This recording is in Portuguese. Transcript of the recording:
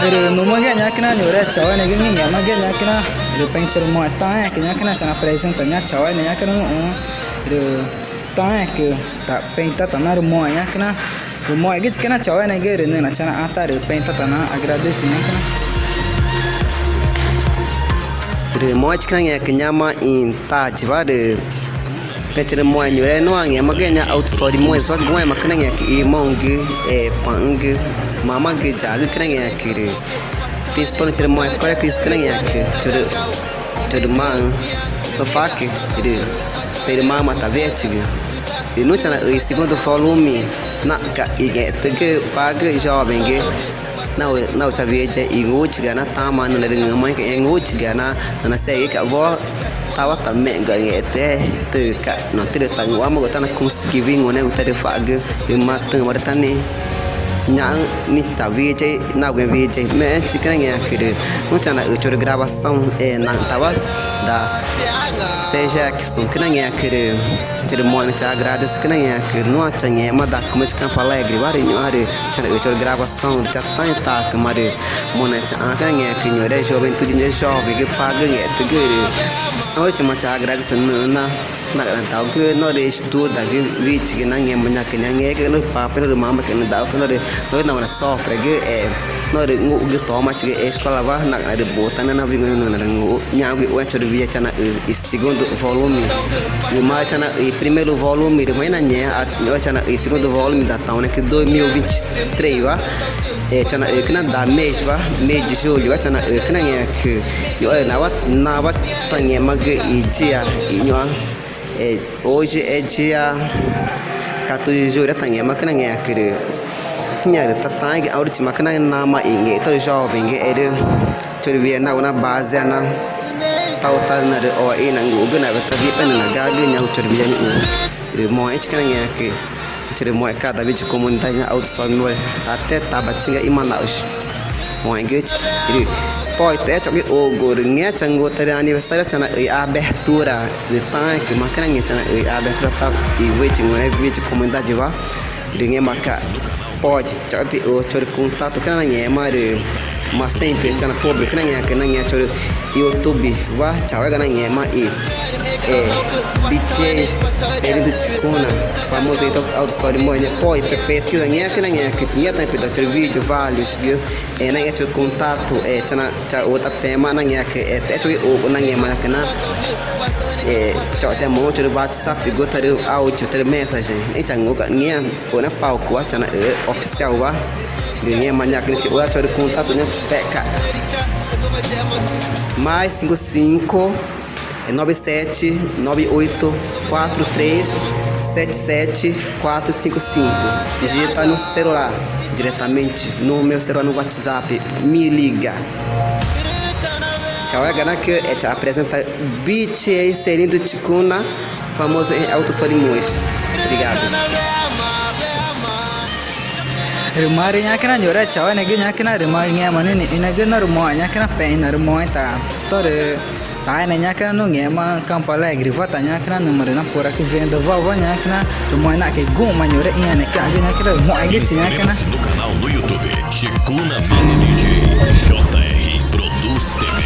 No manga nyakna nyore chawa ne gini nyama ge nyakna ru pencher mo ta ke nyakna chana present nya chawa ne nyakna ru ta ke ta penta tanar mo nyakna ru mo ge chana chawa ne ge ru na chana ata ru penta tana agradece nyakna ru mo chana nyak nyama in ta jiwa ru pencher mo nyore no anya mage nya outside mo so mo makna nyak i monge e pang mama ke jaga kena nyak kiri principal cere mo ko kris kena nyak cere mang bafake ide pere mama ta vetiga e no chana e segundo volume na ka ige tege paga jovem ge na ta veja e ngotiga na tama na le mãe que é ngotiga na sei que avó tava também ganhei até te ka no te tang wa mo ta na conseguir vir ngone o te faga e matan martani nhang ni ta veja na alguém veja me se que nem aquele não tinha eu gravação na tava da seja que são que nem aquele ter muito te agradeço que nem aquele não tinha mas da como de Campo Alegre vários nhore eu gravação de tá que mare monete que nem aquele nhore juventude né jovem que paga é tudo hoje mas te agradeço na tao que nó để estuda que vídeo que não é manhã que não é que no papo no mama que não dá que nó não é sofre que é nó để ngủ que toma que é escola vai na de botar na vinho na ngủ nhà que o ancho de via chana e segundo volume e mais chana e primeiro volume de manhã né o chana e segundo volume da tão né que 2023 va e chana e que não dá mês va mês de julho va chana e que não é que eu na va tanha mag e dia e hoje é dia 14 de julho tanya makana nge akire tinha ta tang a última makana na ma inge to jovem nge ere turvia na base na tauta na de o ina ngu na ta vi pen na ga ga nya turvia ni mo e kana nge ke tire mo cada vez comunidade na auto só no até tabatinga imanaus mo nge pode até que o gorinha chango ter aniversário chana a abertura de tanque makana nge chana a abertura tá e waiting né vídeo comunidade va ringe maka pode tapi o chore contato kana nge mare mas sempre chana público kana nge chore YouTube va chawa kana nge ma e BTS série do Ticuna famoso então auditório moine poi pesquisa nge kana nge que tinha tempo da chore vídeo vários que na nge chore contato chana cha outra tema na nge que até chore o na nge ma kana cho até mo chore WhatsApp gotar áudio ter mensagem e chango ka nge o na palco chana oficial va nge manhã que o chore contato né peca mais 55 97 98 43 77 455 digita no celular diretamente no meu celular no WhatsApp me liga tchau é gana que te apresenta BTS inserindo Ticuna famoso em Alto Solimões obrigado rumari nyakna jore chawa ne ge nyakna rumari nya mane ina ge na rumo nyakna pe na rumo ta tore ta ne nyakna no nge ma Campo Alegre vota nyakna número na pora que venda vovó nyakna rumo na que goma nyore ina ne ka ge nyakna mo ge nyakna no canal no YouTube Ticuna Mini DJ JR Produz TV